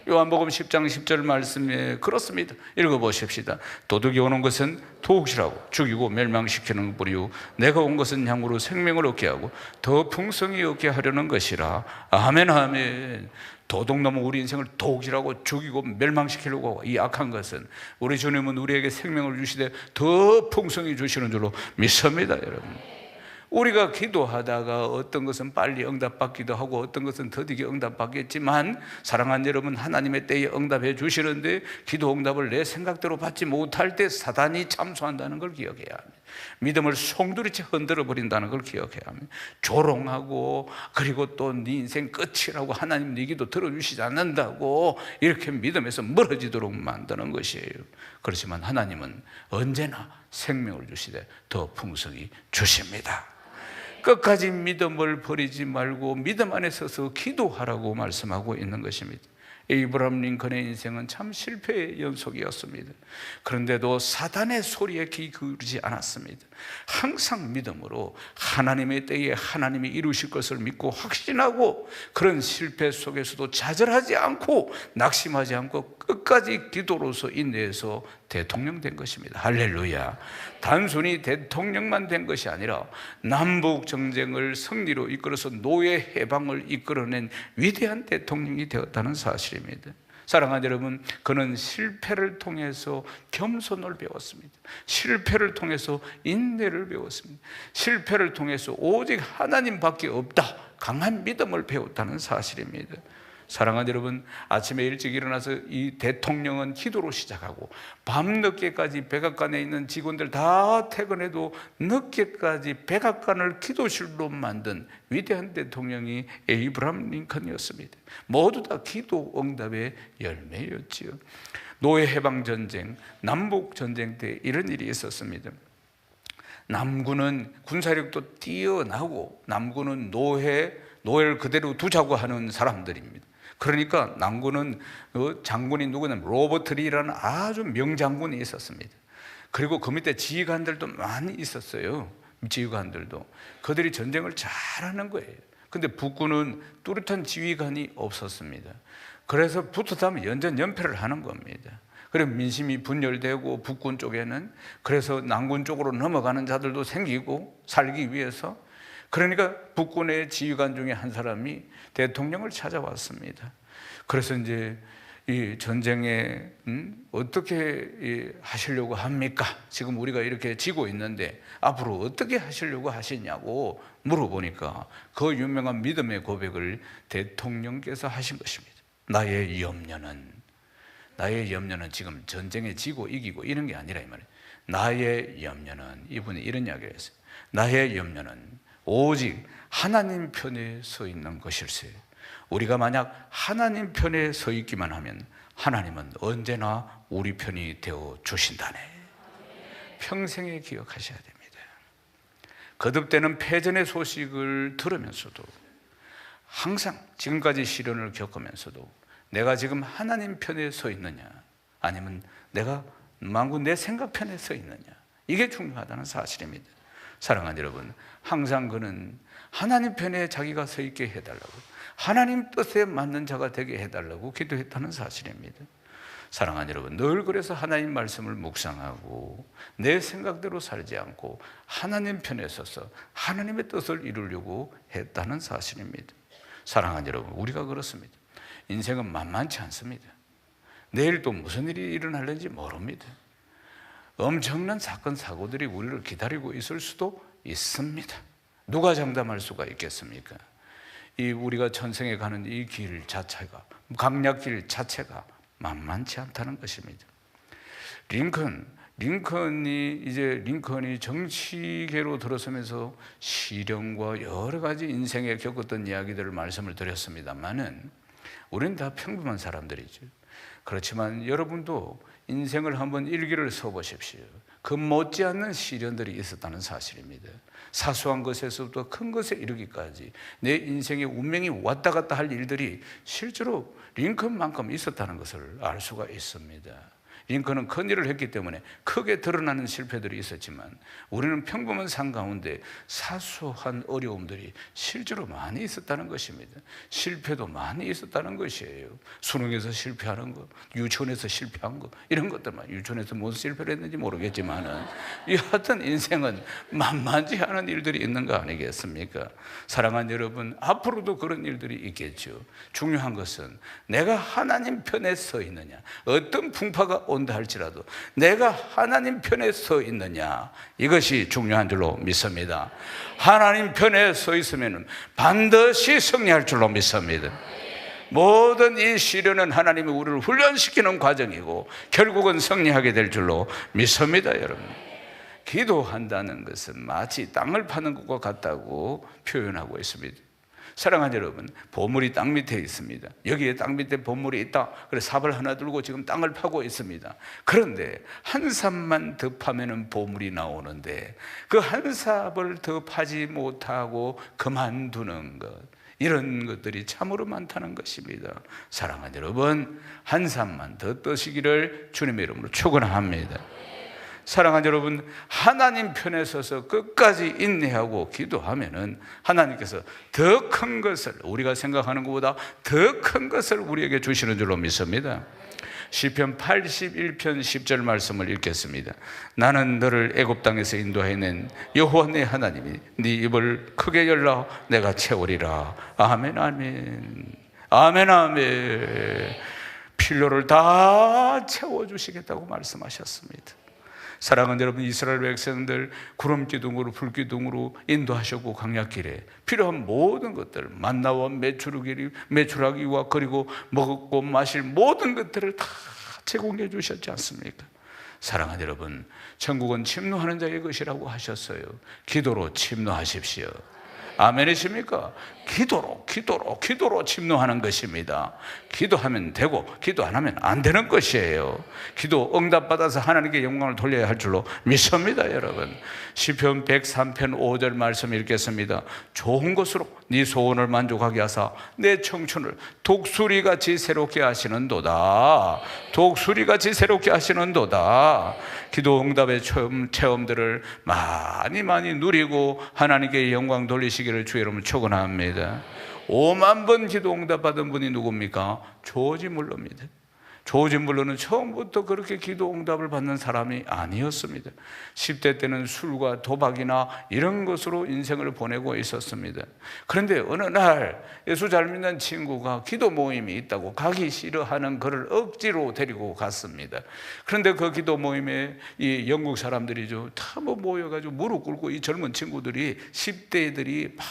요한복음 10장 10절 말씀에 그렇습니다. 읽어보십시다. 도둑이 오는 것은 도둑이라고 죽이고 멸망시키는 뿐이요 내가 온 것은 양으로 생명을 얻게 하고 더 풍성히 얻게 하려는 것이라. 아멘 아멘. 도둑놈은 우리 인생을 도둑이라고 죽이고 멸망시키려고 하고, 이 악한 것은 우리 주님은 우리에게 생명을 주시되 더 풍성히 주시는 줄로 믿습니다. 여러분, 우리가 기도하다가 어떤 것은 빨리 응답받기도 하고 어떤 것은 더디게 응답받겠지만, 사랑하는 여러분, 하나님의 때에 응답해 주시는데 기도 응답을 내 생각대로 받지 못할 때 사단이 참소한다는 걸 기억해야 합니다. 믿음을 송두리째 흔들어 버린다는 걸 기억해야 합니다. 조롱하고 그리고 또 네 인생 끝이라고 하나님 네 기도 들어주시지 않는다고 이렇게 믿음에서 멀어지도록 만드는 것이에요. 그렇지만 하나님은 언제나 생명을 주시되 더 풍성히 주십니다. 끝까지 믿음을 버리지 말고 믿음 안에 서서 기도하라고 말씀하고 있는 것입니다. 에이브라함 링컨의 인생은 참 실패의 연속이었습니다. 그런데도 사단의 소리에 귀 기울이지 않았습니다. 항상 믿음으로 하나님의 때에 하나님이 이루실 것을 믿고 확신하고, 그런 실패 속에서도 좌절하지 않고 낙심하지 않고 끝까지 기도로서 인내해서 대통령 된 것입니다. 할렐루야. 단순히 대통령만 된 것이 아니라 남북 정쟁을 승리로 이끌어서 노예 해방을 이끌어낸 위대한 대통령이 되었다는 사실입니다. 사랑하는 여러분, 그는 실패를 통해서 겸손을 배웠습니다. 실패를 통해서 인내를 배웠습니다. 실패를 통해서 오직 하나님밖에 없다, 강한 믿음을 배웠다는 사실입니다. 사랑하는 여러분, 아침에 일찍 일어나서 이 대통령은 기도로 시작하고 밤늦게까지 백악관에 있는 직원들 다 퇴근해도 늦게까지 백악관을 기도실로 만든 위대한 대통령이 에이브라함 링컨이었습니다. 모두 다 기도 응답의 열매였지요. 노예 해방 전쟁, 남북 전쟁 때 이런 일이 있었습니다. 남군은 군사력도 뛰어나고 남군은 노예를 그대로 두자고 하는 사람들입니다. 그러니까 남군은 장군이 누구냐면 로버트 리라는 아주 명장군이 있었습니다. 그리고 그 밑에 지휘관들도 많이 있었어요. 지휘관들도. 그들이 전쟁을 잘하는 거예요. 근데 북군은 뚜렷한 지휘관이 없었습니다. 그래서 붙었다면 연전연패를 하는 겁니다. 그래서 민심이 분열되고 북군 쪽에는, 그래서 남군 쪽으로 넘어가는 자들도 생기고 살기 위해서, 그러니까 북군의 지휘관 중에 한 사람이 대통령을 찾아왔습니다. 그래서 이제 이 전쟁에 어떻게 하시려고 합니까? 지금 우리가 이렇게 지고 있는데 앞으로 어떻게 하시려고 하시냐고 물어보니까 그 유명한 믿음의 고백을 대통령께서 하신 것입니다. 나의 염려는 지금 전쟁에 지고 이기고 이런 게 아니라 이 말이에요. 나의 염려는, 이분이 이런 이야기를 했어요. 나의 염려는 오직 하나님 편에 서 있는 것일세. 우리가 만약 하나님 편에 서 있기만 하면 하나님은 언제나 우리 편이 되어 주신다네. 평생에 기억하셔야 됩니다. 거듭되는 패전의 소식을 들으면서도, 항상 지금까지 시련을 겪으면서도 내가 지금 하나님 편에 서 있느냐, 아니면 내가 만군 내 생각 편에 서 있느냐, 이게 중요하다는 사실입니다. 사랑하는 여러분, 항상 그는 하나님 편에 자기가 서 있게 해달라고, 하나님 뜻에 맞는 자가 되게 해달라고 기도했다는 사실입니다. 사랑하는 여러분, 늘 그래서 하나님 말씀을 묵상하고 내 생각대로 살지 않고 하나님 편에 서서 하나님의 뜻을 이루려고 했다는 사실입니다. 사랑하는 여러분, 우리가 그렇습니다. 인생은 만만치 않습니다. 내일 또 무슨 일이 일어날는지 모릅니다. 엄청난 사건 사고들이 우리를 기다리고 있을 수도 있습니다. 누가 장담할 수가 있겠습니까? 우리가 천생에 가는 이 길 자체가, 강약길 자체가 만만치 않다는 것입니다. 링컨이 정치계로 들어서면서 시련과 여러 가지 인생에 겪었던 이야기들을 말씀을 드렸습니다만은 우리는 다 평범한 사람들이죠. 그렇지만 여러분도 인생을 한번 일기를 써보십시오. 그 못지않는 시련들이 있었다는 사실입니다. 사소한 것에서부터 큰 것에 이르기까지 내 인생의 운명이 왔다 갔다 할 일들이 실제로 링컨만큼 있었다는 것을 알 수가 있습니다. 링컨은 큰 일을 했기 때문에 크게 드러나는 실패들이 있었지만 우리는 평범한 삶 가운데 사소한 어려움들이 실제로 많이 있었다는 것입니다. 실패도 많이 있었다는 것이에요. 수능에서 실패하는 것, 유치원에서 실패한 것, 이런 것들만, 유치원에서 무슨 실패를 했는지 모르겠지만은 여하튼 인생은 만만치 않은 일들이 있는 거 아니겠습니까? 사랑하는 여러분, 앞으로도 그런 일들이 있겠죠. 중요한 것은 내가 하나님 편에 서 있느냐, 어떤 풍파가 온다 할지라도 내가 하나님 편에 서 있느냐, 이것이 중요한 줄로 믿습니다. 하나님 편에 서 있으면 반드시 승리할 줄로 믿습니다. 모든 이 시련은 하나님이 우리를 훈련시키는 과정이고 결국은 승리하게 될 줄로 믿습니다. 여러분, 기도한다는 것은 마치 땅을 파는 것과 같다고 표현하고 있습니다. 사랑하는 여러분, 보물이 땅 밑에 있습니다. 여기에 땅 밑에 보물이 있다. 그래서 삽을 하나 들고 지금 땅을 파고 있습니다. 그런데 한 삽만 더 파면은 보물이 나오는데 그 한 삽을 더 파지 못하고 그만두는 것, 이런 것들이 참으로 많다는 것입니다. 사랑하는 여러분, 한 삽만 더 떠시기를 주님의 이름으로 축원합니다. 사랑하는 여러분, 하나님 편에 서서 끝까지 인내하고 기도하면은 하나님께서 더 큰 것을, 우리가 생각하는 것보다 더 큰 것을 우리에게 주시는 줄로 믿습니다. 시편 81편 10절 말씀을 읽겠습니다. 나는 너를 애굽 땅에서 인도해낸 여호와 내 하나님이 네 입을 크게 열라 내가 채우리라. 아멘 아멘 아멘 아멘. 필요를 다 채워주시겠다고 말씀하셨습니다. 사랑하는 여러분, 이스라엘 백성들 구름기둥으로 불기둥으로 인도하셨고 광야길에 필요한 모든 것들, 만나와 메추라기와 그리고 먹고 마실 모든 것들을 다 제공해 주셨지 않습니까? 사랑하는 여러분, 천국은 침노하는 자의 것이라고 하셨어요. 기도로 침노하십시오. 아멘이십니까? 기도로 침노하는 것입니다. 기도하면 되고 기도 안 하면 안 되는 것이에요. 기도 응답받아서 하나님께 영광을 돌려야 할 줄로 믿습니다. 여러분, 시편 103편 5절 말씀 읽겠습니다. 좋은 것으로 네 소원을 만족하게 하사 내 청춘을 독수리같이 새롭게 하시는도다. 독수리같이 새롭게 하시는도다. 기도 응답의 체험들을 많이 누리고 하나님께 영광 돌리시기를 주의 이름으로 축원합니다. 5만 번 기도 응답받은 분이 누굽니까? 조지 물러입니다. 조지 물러는 처음부터 그렇게 기도 응답을 받는 사람이 아니었습니다. 10대 때는 술과 도박이나 이런 것으로 인생을 보내고 있었습니다. 그런데 어느 날 예수 잘 믿는 친구가 기도 모임이 있다고 가기 싫어하는 그를 억지로 데리고 갔습니다. 그런데 그 기도 모임에 이 영국 사람들이죠, 다 모여가지고 무릎 꿇고 이 젊은 친구들이 10대들이 막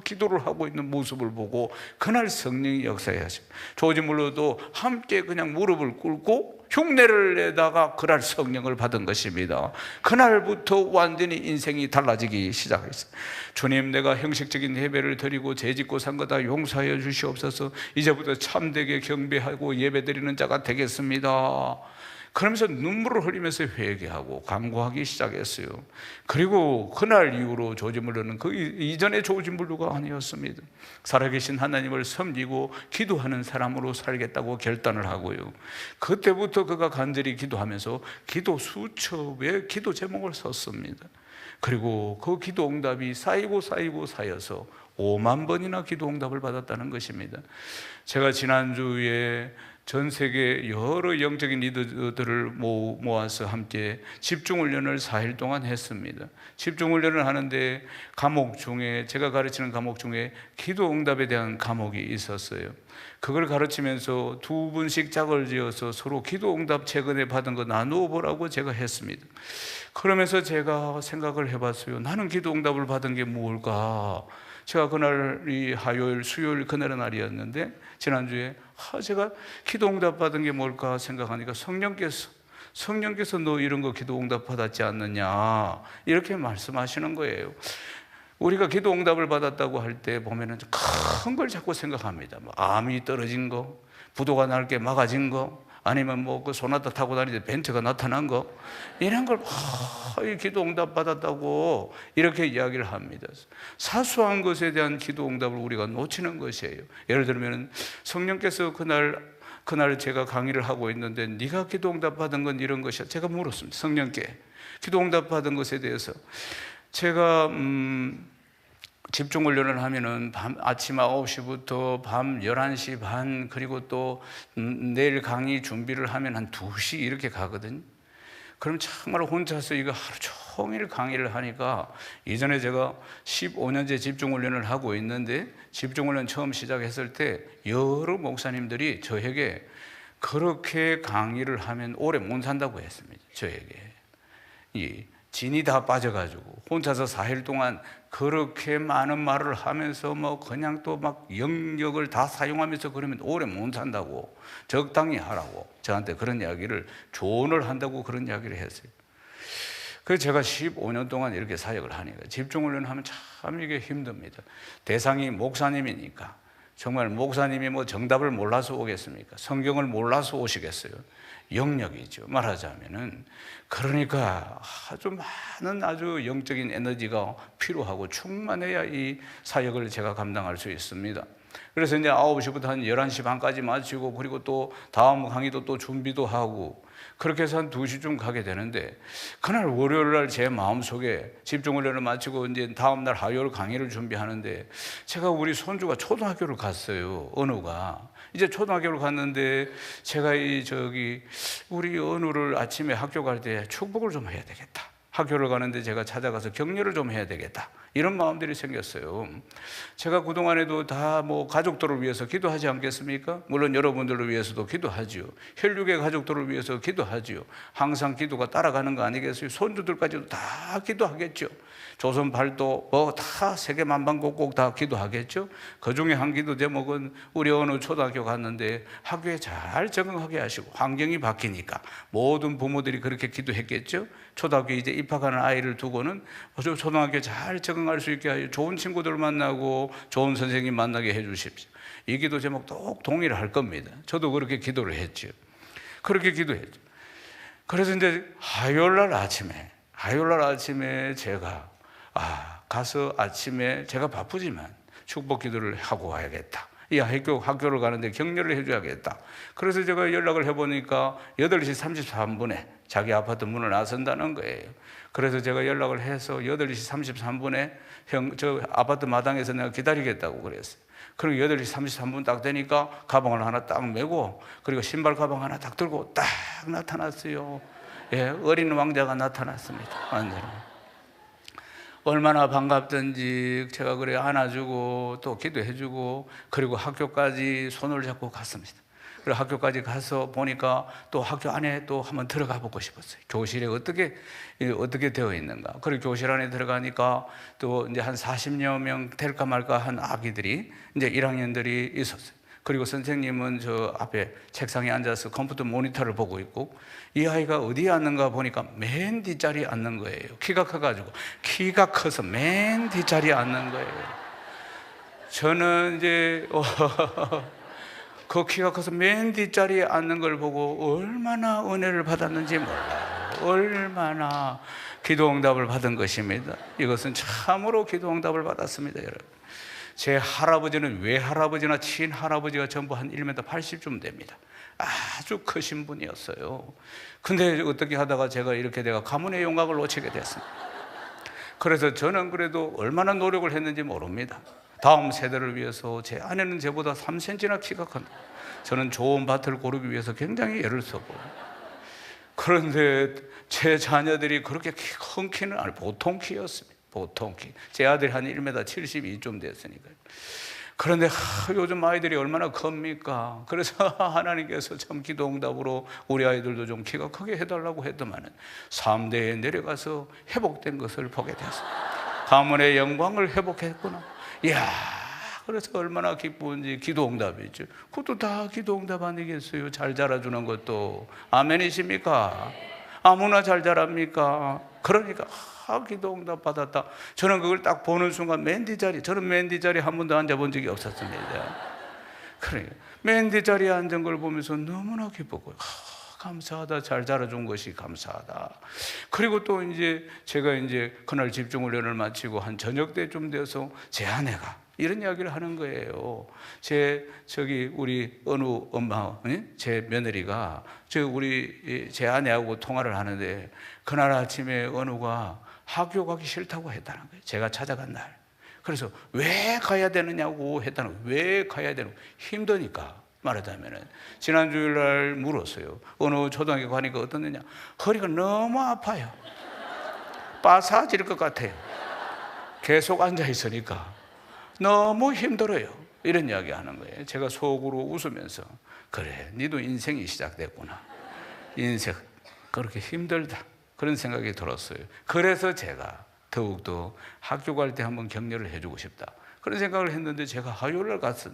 기도를 하고 있는 모습을 보고 그날 성령이 역사하십니다. 조지 물러도 함께 그냥 무릎을 꿇고 흉내를 내다가 그날 성령을 받은 것입니다. 그날부터 완전히 인생이 달라지기 시작했어요. 주님, 내가 형식적인 예배를 드리고 죄짓고 산 거 다 용서하여 주시옵소서. 이제부터 참되게 경배하고 예배드리는 자가 되겠습니다. 그러면서 눈물을 흘리면서 회개하고 간구하기 시작했어요. 그리고 그날 이후로 조지 물러는 그 이전의 조지 물러가 아니었습니다. 살아계신 하나님을 섬기고 기도하는 사람으로 살겠다고 결단을 하고요. 그때부터 그가 간절히 기도하면서 기도 수첩에 기도 제목을 썼습니다. 그리고 그 기도 응답이 쌓이고 쌓여서 5만 번이나 기도 응답을 받았다는 것입니다. 제가 지난주에 전 세계 여러 영적인 리더들을 모아서 함께 집중훈련을 4일 동안 했습니다. 집중훈련을 하는데 과목 중에, 제가 가르치는 과목 중에 기도 응답에 대한 과목이 있었어요. 그걸 가르치면서 두 분씩 짝을 지어서 서로 기도 응답 최근에 받은 거 나누어 보라고 제가 했습니다. 그러면서 제가 생각을 해봤어요. 나는 기도 응답을 받은 게 뭘까? 제가 그날이 화요일, 수요일 그날의 날이었는데 지난주에 제가 기도 응답 받은 게 뭘까 생각하니까 성령께서 너 이런 거 기도 응답 받았지 않느냐 이렇게 말씀하시는 거예요. 우리가 기도 응답을 받았다고 할 때 보면은 큰 걸 자꾸 생각합니다. 뭐 암이 떨어진 거, 부도가 날게 막아진 거, 아니면 뭐 그 소나타 타고 다니는데 벤츠가 나타난 거, 이런 걸 기도 응답 받았다고 이렇게 이야기를 합니다. 사소한 것에 대한 기도 응답을 우리가 놓치는 것이에요. 예를 들면 성령께서 그날 제가 강의를 하고 있는데 네가 기도 응답 받은 건 이런 것이야. 제가 물었습니다. 성령께 기도 응답 받은 것에 대해서. 제가 집중훈련을 하면은 아침 9시부터 밤 11시 반, 그리고 또 내일 강의 준비를 하면 한 2시 이렇게 가거든요. 그럼 정말 혼자서 이거 하루 종일 강의를 하니까, 이전에 제가 15년째 집중훈련을 하고 있는데 집중훈련 처음 시작했을 때 여러 목사님들이 저에게 그렇게 강의를 하면 오래 못 산다고 했습니다. 저에게 진이 다 빠져가지고 혼자서 4일 동안 그렇게 많은 말을 하면서 뭐 그냥 또 막 영역을 다 사용하면서 그러면 오래 못 산다고, 적당히 하라고 저한테 그런 이야기를, 조언을 한다고 그런 이야기를 했어요. 그래서 제가 15년 동안 이렇게 사역을 하니까 집중훈련 하면 참 이게 힘듭니다. 대상이 목사님이니까, 정말 목사님이 뭐 정답을 몰라서 오겠습니까? 성경을 몰라서 오시겠어요? 영역이죠, 말하자면은. 그러니까 아주 많은 아주 영적인 에너지가 필요하고 충만해야 이 사역을 제가 감당할 수 있습니다. 그래서 이제 9시부터 한 11시 반까지 마치고, 그리고 또 다음 강의도 또 준비도 하고, 그렇게 해서 한 2시쯤 가게 되는데, 그날 월요일 날 제 마음속에 집중훈련을 마치고 이제 다음 날 화요일 강의를 준비하는데, 제가 우리 손주가 초등학교를 갔어요. 은우가 이제 초등학교를 갔는데, 제가 우리 은우를 아침에 학교 갈 때 축복을 좀 해야 되겠다 학교를 가는데 제가 찾아가서 격려를 좀 해야 되겠다, 이런 마음들이 생겼어요. 제가 그동안에도 다 뭐 가족들을 위해서 기도하지 않겠습니까? 물론 여러분들을 위해서도 기도하지요. 혈육의 가족들을 위해서 기도하지요. 항상 기도가 따라가는 거 아니겠어요? 손주들까지도 다 기도하겠죠. 조선 발도 뭐 다 세계 만방곡곡 다 기도하겠죠. 그중에 한 기도 제목은 우리 어느 초등학교 갔는데 학교에 잘 적응하게 하시고, 환경이 바뀌니까 모든 부모들이 그렇게 기도했겠죠. 초등학교 이제 입학하는 아이를 두고는 초등학교에 잘 적응할 수 있게 하여 좋은 친구들 만나고 좋은 선생님 만나게 해 주십시오. 이 기도 제목 또 동의를 할 겁니다. 저도 그렇게 기도를 했죠. 그렇게 기도했죠. 그래서 이제 화요일 날 아침에 제가 가서 아침에 제가 바쁘지만 축복 기도를 하고 와야겠다. 이 학교를 가는데 격려를 해줘야겠다. 그래서 제가 연락을 해보니까 8시 33분에 자기 아파트 문을 나선다는 거예요. 그래서 제가 연락을 해서 8시 33분에 저 아파트 마당에서 내가 기다리겠다고 그랬어요. 그리고 8시 33분 딱 되니까 가방을 하나 딱 메고, 그리고 신발 가방 하나 딱 들고 딱 나타났어요. 예, 어린 왕자가 나타났습니다. 완전히. 얼마나 반갑던지 제가 그래 안아주고 또 기도해주고, 그리고 학교까지 손을 잡고 갔습니다. 그리고 학교까지 가서 보니까 또 학교 안에 또 한번 들어가 보고 싶었어요. 교실에 어떻게 되어 있는가. 그리고 교실 안에 들어가니까 또 이제 한 40여 명 될까 말까 한 아기들이, 이제 1학년들이 있었어요. 그리고 선생님은 저 앞에 책상에 앉아서 컴퓨터 모니터를 보고 있고, 이 아이가 어디에 앉는가 보니까 맨 뒷자리에 앉는 거예요. 키가 커서 맨 뒷자리에 앉는 거예요. 저는 이제 그 키가 커서 맨 뒷자리에 앉는 걸 보고 얼마나 은혜를 받았는지 몰라요. 얼마나 기도 응답을 받은 것입니다. 이것은 참으로 기도 응답을 받았습니다, 여러분. 제 할아버지는 외할아버지나 친할아버지가 전부 한 1m 80쯤 됩니다. 아주 크신 분이었어요. 근데 어떻게 하다가 제가 이렇게 내가 가문의 영광을 놓치게 됐습니다. 그래서 저는 그래도 얼마나 노력을 했는지 모릅니다. 다음 세대를 위해서 제 아내는 저보다 3cm나 키가 큽니다. 저는 좋은 밭을 고르기 위해서 굉장히 애를 썼고, 그런데 제 자녀들이 그렇게 큰 키는 아니, 보통 키였습니다. 보통 키. 제 아들이 한 1m 72쯤 됐으니까요. 그런데 요즘 아이들이 얼마나 큽니까? 그래서 하나님께서 참 기도 응답으로 우리 아이들도 좀 키가 크게 해달라고 했더만은 3대에 내려가서 회복된 것을 보게 됐습니다. 가문의 영광을 회복했구나. 이야, 그래서 얼마나 기쁜지. 기도 응답이죠. 그것도 다 기도 응답 아니겠어요? 잘 자라주는 것도. 아멘이십니까? 아무나 잘 자랍니까? 그러니까 기도 응답 받았다. 저는 그걸 딱 보는 순간 맨 뒷자리, 저는 맨 뒷자리에 한 번도 앉아본 적이 없었습니다. 그러니까 맨 뒷자리에 앉은 걸 보면서 너무나 기쁘고요. 감사하다. 잘 자라준 것이 감사하다. 그리고 또 이제 제가 이제 그날 집중훈련을 마치고 한 저녁 때쯤 돼서 제 아내가 이런 이야기를 하는 거예요. 우리 어느 엄마, 제 며느리가 제 아내하고 통화를 하는데, 그날 아침에 은우가 학교 가기 싫다고 했다는 거예요. 제가 찾아간 날. 그래서 왜 가야 되느냐고 했다는 거예요. 왜 가야 되는 거예요? 힘드니까. 말하자면은 지난 주일날 물었어요. 어느 초등학교 가니까 어떻느냐? 허리가 너무 아파요. 빠사질 것 같아요. 계속 앉아 있으니까 너무 힘들어요. 이런 이야기 하는 거예요. 제가 속으로 웃으면서, 그래, 니도 인생이 시작됐구나. 인생 그렇게 힘들다. 그런 생각이 들었어요. 그래서 제가 더욱더 학교 갈 때 한번 격려를 해주고 싶다. 그런 생각을 했는데, 제가 화요일날 갔은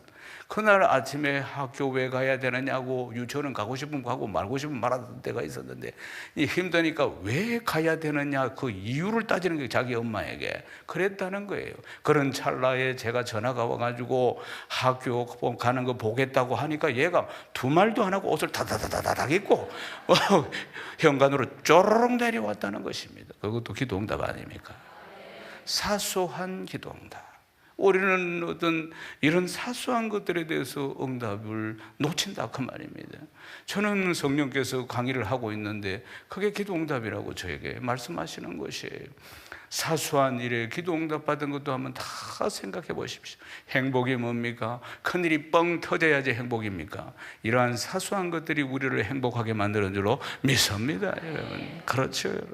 그날 아침에 학교 왜 가야 되느냐고, 유치원은 가고 싶으면 가고 말고 싶으면 말하던 때가 있었는데, 힘드니까 왜 가야 되느냐 그 이유를 따지는 게 자기 엄마에게 그랬다는 거예요. 그런 찰나에 제가 전화가 와가지고 학교 가는 거 보겠다고 하니까 얘가 두 말도 안 하고 옷을 다다다다닥 입고 현관으로 쪼르륵 내려왔다는 것입니다. 그것도 기도응답 아닙니까? 사소한 기도응답. 우리는 어떤 이런 사소한 것들에 대해서 응답을 놓친다 그 말입니다. 저는 성령께서 강의를 하고 있는데 그게 기도 응답이라고 저에게 말씀하시는 것이에요. 사소한 일에 기도 응답 받은 것도 한번 다 생각해 보십시오. 행복이 뭡니까? 큰일이 뻥 터져야지 행복입니까? 이러한 사소한 것들이 우리를 행복하게 만드는 줄로 믿습니다, 여러분. 그렇죠, 여러분.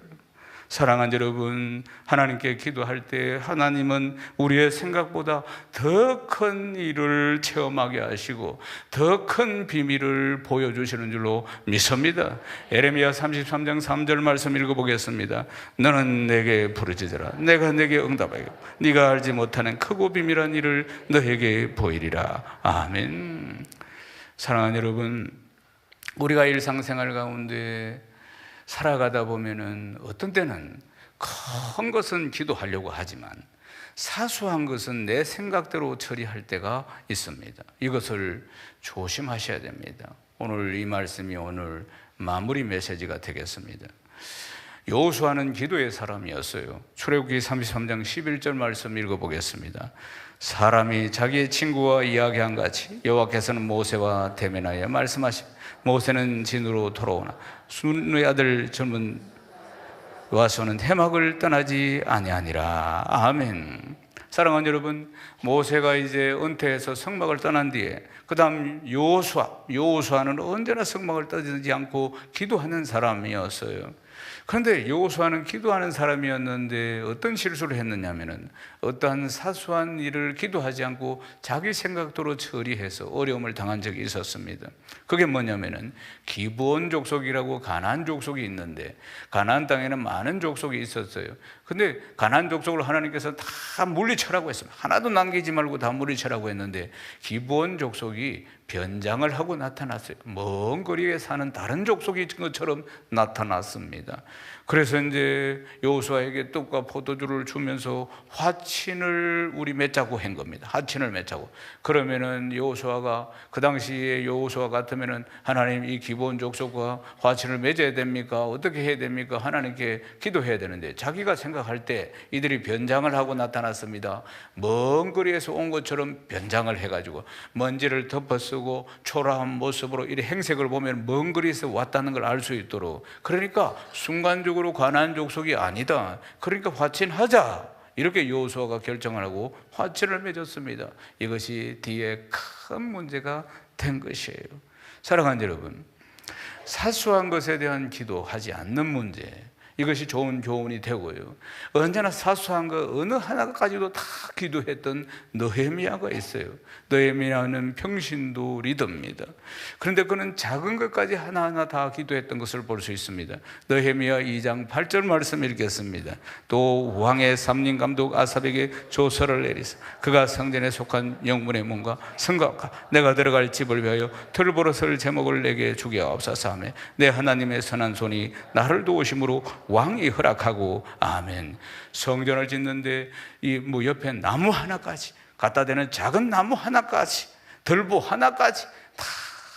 사랑하는 여러분, 하나님께 기도할 때 하나님은 우리의 생각보다 더 큰 일을 체험하게 하시고 더 큰 비밀을 보여주시는 줄로 믿습니다. 에레미야 33장 3절 말씀 읽어보겠습니다. 너는 내게 부르짖으라. 내가 내게 응답하겠고 네가 알지 못하는 크고 비밀한 일을 너에게 보이리라. 아멘. 사랑하는 여러분, 우리가 일상생활 가운데 살아가다 보면은 어떤 때는 큰 것은 기도하려고 하지만 사소한 것은 내 생각대로 처리할 때가 있습니다. 이것을 조심하셔야 됩니다. 오늘 이 말씀이 오늘 마무리 메시지가 되겠습니다. 여호수아는 기도의 사람이었어요. 출애굽기 33장 11절 말씀 읽어보겠습니다. 사람이 자기의 친구와 이야기한 같이 여호와께서는 모세와 대면하여 말씀하시고 모세는 진으로 돌아오나 순의 아들 젊은 와서는 해막을 떠나지 아니하니라. 아멘. 사랑하는 여러분, 모세가 이제 은퇴해서 성막을 떠난 뒤에 그 다음 여호수아는 언제나 성막을 떠나지 않고 기도하는 사람이었어요. 그런데 여호수아는 기도하는 사람이었는데 어떤 실수를 했느냐면은 어떠한 사소한 일을 기도하지 않고 자기 생각대로 처리해서 어려움을 당한 적이 있었습니다. 그게 뭐냐면은 기브온 족속이라고 가나안 족속이 있는데 가나안 땅에는 많은 족속이 있었어요. 근데 가나안 족속을 하나님께서 다 물리쳐라고 했습니다. 하나도 남기지 말고 다 물리쳐라고 했는데 기브온 족속이 변장을 하고 나타났어요. 먼 거리에 사는 다른 족속인 것처럼 나타났습니다. 그래서 이제 여호수아에게 떡과 포도주를 주면서 화친을 우리 맺자고 한 겁니다. 화친을 맺자고. 그러면은 여호수아가 그 당시에 여호수아 같으면은 하나님 이 기브온 족속과 화친을 맺어야 됩니까? 어떻게 해야 됩니까? 하나님께 기도해야 되는데 자기가 생각할 때 이들이 변장을 하고 나타났습니다. 먼 거리에서 온 것처럼 변장을 해가지고 먼지를 덮어쓰고 초라한 모습으로 이 행색을 보면 먼 거리에서 왔다는 걸 알 수 있도록, 그러니까 순간적으로 가나안 족속이 아니다. 그러니까 화친하자. 이렇게 여호수아가 결정을 하고 화친을 맺었습니다. 이것이 뒤에 큰 문제가 된 것이에요. 사랑하는 여러분, 사소한 것에 대한 기도하지 않는 문제, 이것이 좋은 교훈이 되고요. 언제나 사소한 것 어느 하나까지도 다 기도했던 느헤미야가 있어요. 느헤미야는 평신도 리더입니다. 그런데 그는 작은 것까지 하나하나 다 기도했던 것을 볼 수 있습니다. 느헤미야 2장 8절 말씀 읽겠습니다. 또 왕의 삼림 감독 아삽에게 조서를 내리사 그가 성전에 속한 영문의 문과 성곽과 내가 들어갈 집을 위하여 들보로설 제목을 내게 주게 하옵소서 하며 내 하나님의 선한 손이 나를 도우심으로 왕이 허락하고. 아멘. 성전을 짓는데 이 옆에 나무 하나까지, 갖다 대는 작은 나무 하나까지, 들보 하나까지 다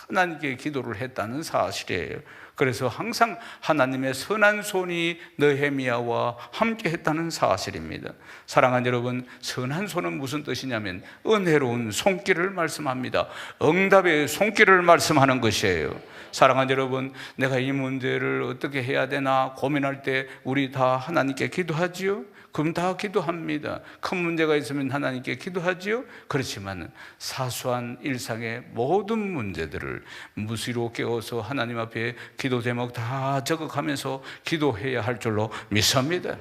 하나님께 기도를 했다는 사실이에요. 그래서 항상 하나님의 선한 손이 느헤미야와 함께 했다는 사실입니다. 사랑하는 여러분, 선한 손은 무슨 뜻이냐면 은혜로운 손길을 말씀합니다. 응답의 손길을 말씀하는 것이에요. 사랑하는 여러분, 내가 이 문제를 어떻게 해야 되나 고민할 때 우리 다 하나님께 기도하지요? 그럼 다 기도합니다. 큰 문제가 있으면 하나님께 기도하지요? 그렇지만 사소한 일상의 모든 문제들을 무시로 깨워서 하나님 앞에 기도 제목 다 적어가면서 기도해야 할 줄로 믿습니다.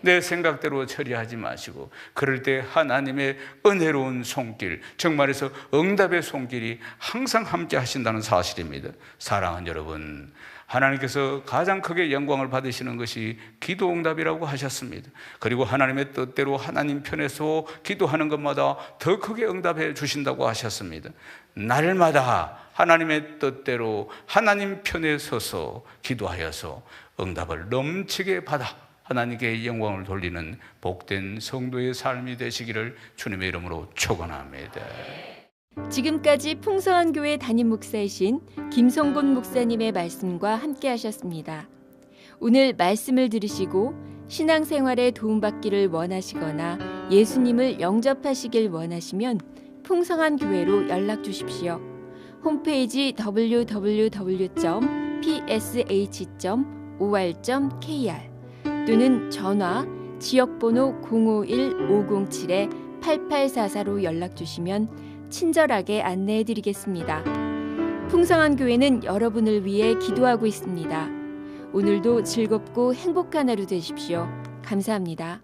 내 생각대로 처리하지 마시고 그럴 때 하나님의 은혜로운 손길, 정말해서 응답의 손길이 항상 함께 하신다는 사실입니다. 사랑하는 여러분, 하나님께서 가장 크게 영광을 받으시는 것이 기도 응답이라고 하셨습니다. 그리고 하나님의 뜻대로 하나님 편에서 기도하는 것마다 더 크게 응답해 주신다고 하셨습니다. 날마다 하나님의 뜻대로 하나님 편에 서서 기도하여서 응답을 넘치게 받아 하나님께 영광을 돌리는 복된 성도의 삶이 되시기를 주님의 이름으로 축원합니다. 지금까지 풍성한 교회 담임 목사이신 김성곤 목사님의 말씀과 함께 하셨습니다. 오늘 말씀을 들으시고 신앙생활에 도움받기를 원하시거나 예수님을 영접하시길 원하시면 풍성한 교회로 연락 주십시오. 홈페이지 www.psh.or.kr 또는 전화 지역번호 051-507-8844로 연락 주시면 친절하게 안내해 드리겠습니다. 풍성한 교회는 여러분을 위해 기도하고 있습니다. 오늘도 즐겁고 행복한 하루 되십시오. 감사합니다.